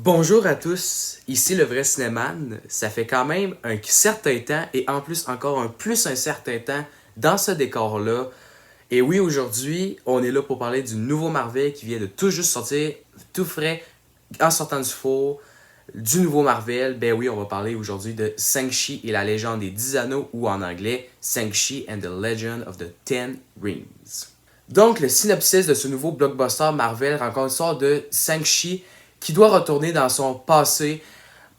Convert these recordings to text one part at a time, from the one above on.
Bonjour à tous, ici le vrai Cinéman. Ça fait quand même un certain temps et en plus encore un certain temps dans ce décor-là. Et oui, aujourd'hui, on est là pour parler du nouveau Marvel qui vient de tout juste sortir, tout frais, en sortant du four, du nouveau Marvel. Ben oui, on va parler aujourd'hui de Shang-Chi et la légende des 10 anneaux ou en anglais, Shang-Chi and the Legend of the Ten Rings. Donc, le synopsis de ce nouveau blockbuster Marvel raconte l'histoire de Shang-Chi qui doit retourner dans son passé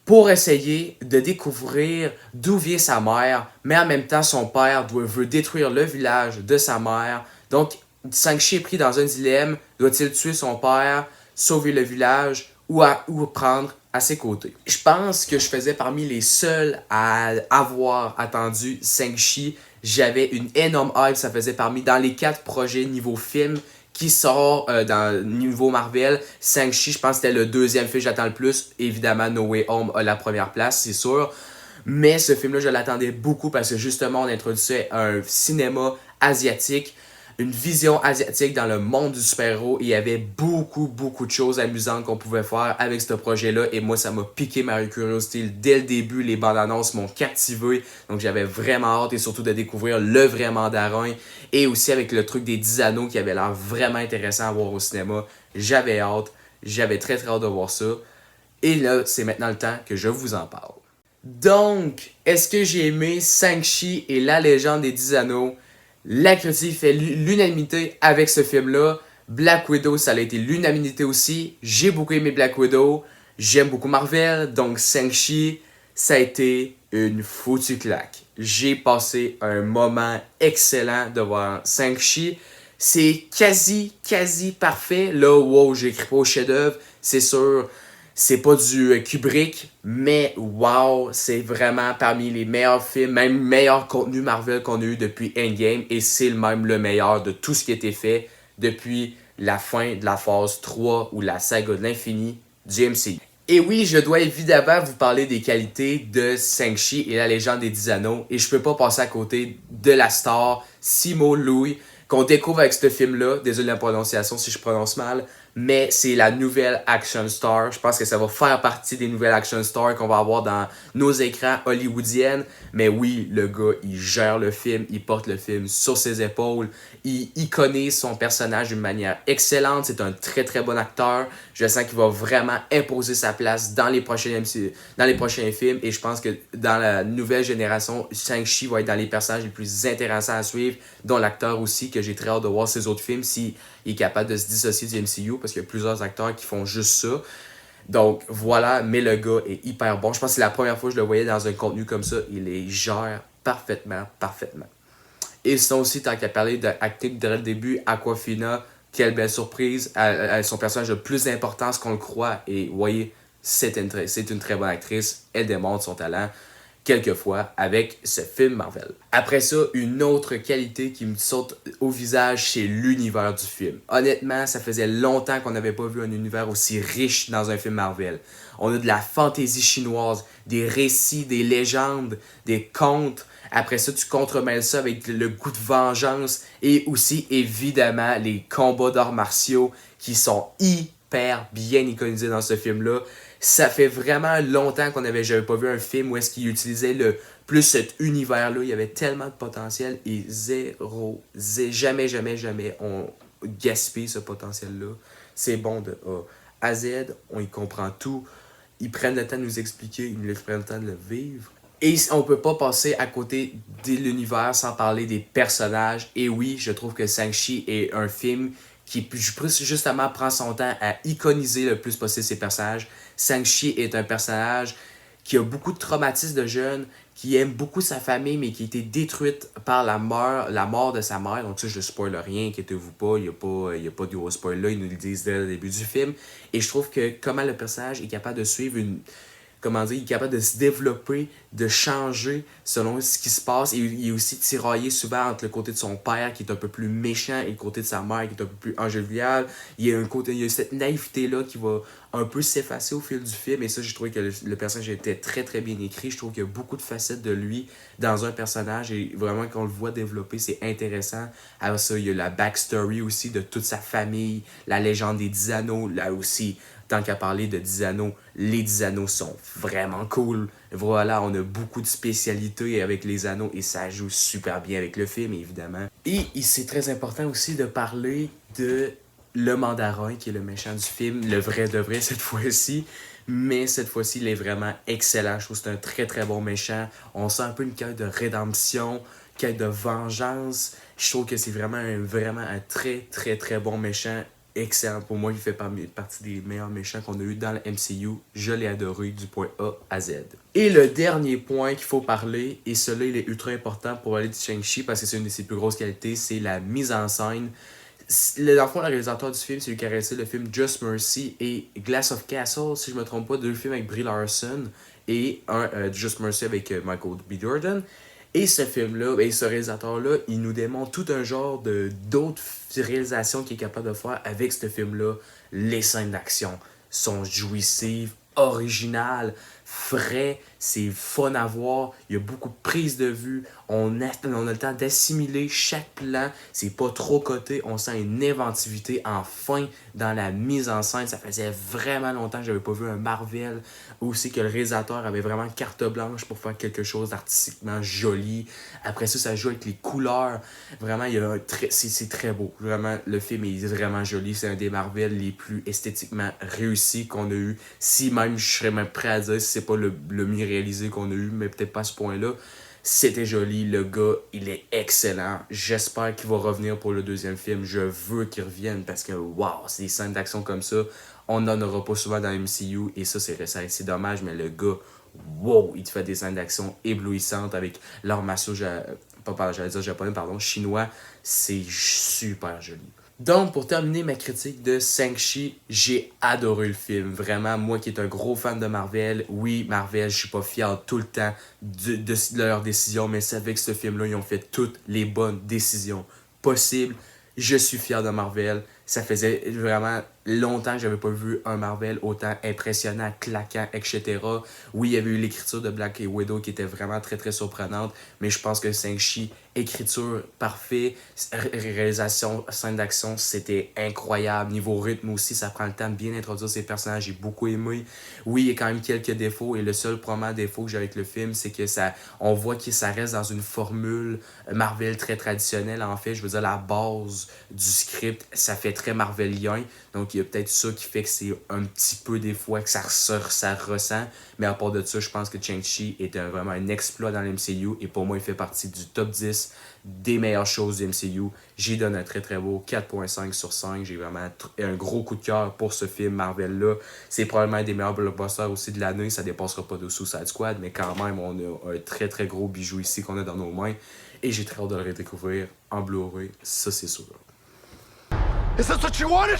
pour essayer de découvrir d'où vient sa mère, mais en même temps, son père veut détruire le village de sa mère. Donc, Shang-Chi est pris dans un dilemme. Doit-il tuer son père, sauver le village ou prendre à ses côtés? Je pense que je faisais parmi les seuls à avoir attendu Shang-Chi. J'avais une énorme hype, ça faisait parmi dans les 4 projets niveau film qui sort dans le niveau Marvel. Shang-Chi, je pense que c'était le deuxième film que j'attends le plus. Évidemment, No Way Home a la première place, c'est sûr. Mais ce film-là, je l'attendais beaucoup parce que justement, on introduisait un cinéma asiatique, une vision asiatique dans le monde du super-héros. Et il y avait beaucoup de choses amusantes qu'on pouvait faire avec ce projet-là. Et moi, ça m'a piqué ma curiosité. Dès le début, les bandes annonces m'ont captivé. Donc, j'avais vraiment hâte et surtout de découvrir le vrai mandarin. Et aussi avec le truc des 10 anneaux qui avait l'air vraiment intéressant à voir au cinéma. J'avais hâte. J'avais très hâte de voir ça. Et là, c'est maintenant le temps que je vous en parle. Donc, est-ce que j'ai aimé Shang-Chi et la légende des 10 anneaux? La critique fait l'unanimité avec ce film-là. Black Widow, ça a été l'unanimité aussi. J'ai beaucoup aimé Black Widow. J'aime beaucoup Marvel. Donc, Shang-Chi, ça a été une foutue claque. J'ai passé un moment excellent de voir Shang-Chi. C'est quasi parfait. Là, wow, j'écris pas au chef-d'œuvre, c'est sûr. C'est pas du Kubrick, mais wow, c'est vraiment parmi les meilleurs films, même meilleur contenu Marvel qu'on a eu depuis Endgame, et c'est même le meilleur de tout ce qui a été fait depuis la fin de la phase 3 ou la saga de l'infini du MCU. Et oui, je dois évidemment vous parler des qualités de Shang-Chi et la légende des 10 anneaux, et je peux pas passer à côté de la star Simu Liu, qu'on découvre avec ce film-là. Désolé de la prononciation si je prononce mal, mais c'est la nouvelle action star. Je pense que ça va faire partie des nouvelles action stars qu'on va avoir dans nos écrans hollywoodiennes. Mais oui, le gars, il gère le film, il porte le film sur ses épaules, il iconise son personnage d'une manière excellente. C'est un très bon acteur. Je sens qu'il va vraiment imposer sa place dans les prochains films, et je pense que dans la nouvelle génération, Shang-Chi va être dans les personnages les plus intéressants à suivre, dont l'acteur aussi, que j'ai très hâte de voir ses autres films s'il est capable de se dissocier du MCU, parce qu'il y a plusieurs acteurs qui font juste ça. Donc voilà, mais le gars est hyper bon. Je pense que c'est la première fois que je le voyais dans un contenu comme ça. Il les gère parfaitement. Et sinon aussi, tant qu'à parler d'acting dès le début, Aquafina, quelle belle surprise. Elle son personnage a plus d'importance qu'on le croit. Et vous voyez, c'est une très bonne actrice. Elle démontre son talent quelquefois avec ce film Marvel. Après ça, une autre qualité qui me saute au visage, c'est l'univers du film. Honnêtement, ça faisait longtemps qu'on n'avait pas vu un univers aussi riche dans un film Marvel. On a de la fantaisie chinoise, des récits, des légendes, des contes. Après ça, tu contremêles ça avec le goût de vengeance et aussi, évidemment, les combats d'arts martiaux qui sont hyper bien iconisés dans ce film-là. Ça fait vraiment longtemps qu'on n'avait jamais pas vu un film où est-ce qu'il utilisait plus cet univers-là. Il y avait tellement de potentiel et jamais on gaspille ce potentiel-là. C'est bon de A à Z, on y comprend tout. Ils prennent le temps de nous expliquer, ils prennent le temps de le vivre. Et on peut pas passer à côté de l'univers sans parler des personnages. Et oui, je trouve que Shang-Chi est un film qui justement prend son temps à iconiser le plus possible ses personnages. Shang-Chi est un personnage qui a beaucoup de traumatismes de jeune, qui aime beaucoup sa famille, mais qui a été détruite par la mort de sa mère. Donc ça, je ne spoil rien, inquiétez-vous pas, il n'y a pas de gros spoil là, ils nous le disent dès le début du film. Et je trouve que comment le personnage est capable de suivre il est capable de se développer, de changer selon ce qui se passe. Et il est aussi tiraillé souvent entre le côté de son père, qui est un peu plus méchant, et le côté de sa mère, qui est un peu plus angéliale. Il y a cette naïveté-là qui va un peu s'effacer au fil du film. Et ça, j'ai trouvé que le personnage était très très bien écrit. Je trouve qu'il y a beaucoup de facettes de lui dans un personnage et vraiment qu'on le voit développer, c'est intéressant. Alors ça, il y a la backstory aussi de toute sa famille, la légende des 10 anneaux, là aussi. Tant qu'à parler de 10 anneaux, les 10 anneaux sont vraiment cool. Voilà, on a beaucoup de spécialités avec les anneaux et ça joue super bien avec le film, évidemment. Et c'est très important aussi de parler de le mandarin, qui est le méchant du film, le vrai de vrai cette fois-ci. Mais cette fois-ci, il est vraiment excellent. Je trouve que c'est un très très bon méchant. On sent un peu une quête de rédemption, quête de vengeance. Je trouve que c'est vraiment un très très très bon méchant. Excellent pour moi, il fait partie des meilleurs méchants qu'on a eu dans le MCU. Je l'ai adoré du point A à Z. Et le dernier point qu'il faut parler, et celui-là il est ultra important pour aller de Shang-Chi parce que c'est une de ses plus grosses qualités, c'est la mise en scène. Dans le fond, le réalisateur du film, c'est lui qui a réalisé le film Just Mercy et Glass of Castle, si je me trompe pas, deux films avec Brie Larson et un Just Mercy avec Michael B. Jordan. Et ce film-là, et ce réalisateur-là, il nous démontre tout un genre d'autres réalisations qu'il est capable de faire avec ce film-là. Les scènes d'action sont jouissives, originales, frais, c'est fun à voir, il y a beaucoup de prises de vue, on a le temps d'assimiler chaque plan, c'est pas trop coté, on sent une inventivité enfin dans la mise en scène. Ça faisait vraiment longtemps que j'avais pas vu un Marvel où c'est que le réalisateur avait vraiment carte blanche pour faire quelque chose d'artistiquement joli. Après ça, ça joue avec les couleurs, vraiment c'est très beau, vraiment le film est vraiment joli, c'est un des Marvel les plus esthétiquement réussis qu'on a eu, si même je serais même prêt à dire si c'est pas le mieux réalisé qu'on a eu, mais peut-être pas à ce point-là. C'était joli, le gars, il est excellent. J'espère qu'il va revenir pour le deuxième film. Je veux qu'il revienne parce que, wow, c'est des scènes d'action comme ça. On n'en aura pas souvent dans MCU et ça, c'est dommage, mais le gars, wow, il te fait des scènes d'action éblouissantes avec l'arts martiaux, j'allais dire japonais, pardon, chinois. C'est super joli. Donc, pour terminer ma critique de Shang-Chi, j'ai adoré le film. Vraiment, moi qui est un gros fan de Marvel, oui, Marvel, je suis pas fier tout le temps de leurs décisions, mais c'est avec ce film-là, ils ont fait toutes les bonnes décisions possibles. Je suis fier de Marvel. Ça faisait vraiment longtemps que j'avais pas vu un Marvel autant impressionnant, claquant, etc. Oui, il y avait eu l'écriture de Black Widow qui était vraiment très très surprenante, mais je pense que Shang-Chi, écriture parfait, réalisation, scène d'action, c'était incroyable. Niveau rythme aussi, ça prend le temps de bien introduire ces personnages, j'ai beaucoup aimé. Oui, il y a quand même quelques défauts et le seul probablement défaut que j'ai avec le film, c'est que on voit que ça reste dans une formule Marvel très traditionnelle. En fait, je veux dire, la base du script, ça fait très marvelien. Donc, il y a peut-être ça qui fait que c'est un petit peu des fois que ça ressent. Mais à part de ça, je pense que Shang-Chi est vraiment un exploit dans l'MCU. Et pour moi, il fait partie du top 10 des meilleures choses du MCU. J'y donne un très très beau 4.5 sur 5. J'ai vraiment un gros coup de cœur pour ce film Marvel-là. C'est probablement un des meilleurs blockbusters aussi de l'année. Ça dépassera pas de Suicide Squad. Mais quand même, on a un très très gros bijou ici qu'on a dans nos mains. Et j'ai très hâte de le redécouvrir en Blu-ray. Ça, c'est sûr. Is this what you wanted?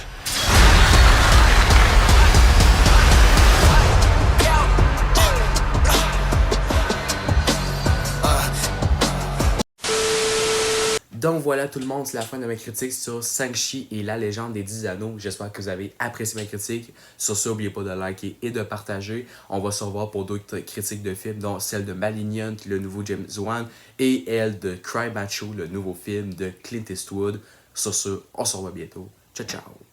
Donc voilà tout le monde, c'est la fin de ma critique sur Shang-Chi et la légende des 10 anneaux. J'espère que vous avez apprécié ma critique. Sur ce, n'oubliez pas de liker et de partager. On va se revoir pour d'autres critiques de films, dont celle de Malignant, le nouveau James Wan, et elle de Cry Macho, le nouveau film de Clint Eastwood. Sur ce, on se revoit bientôt. Ciao, ciao!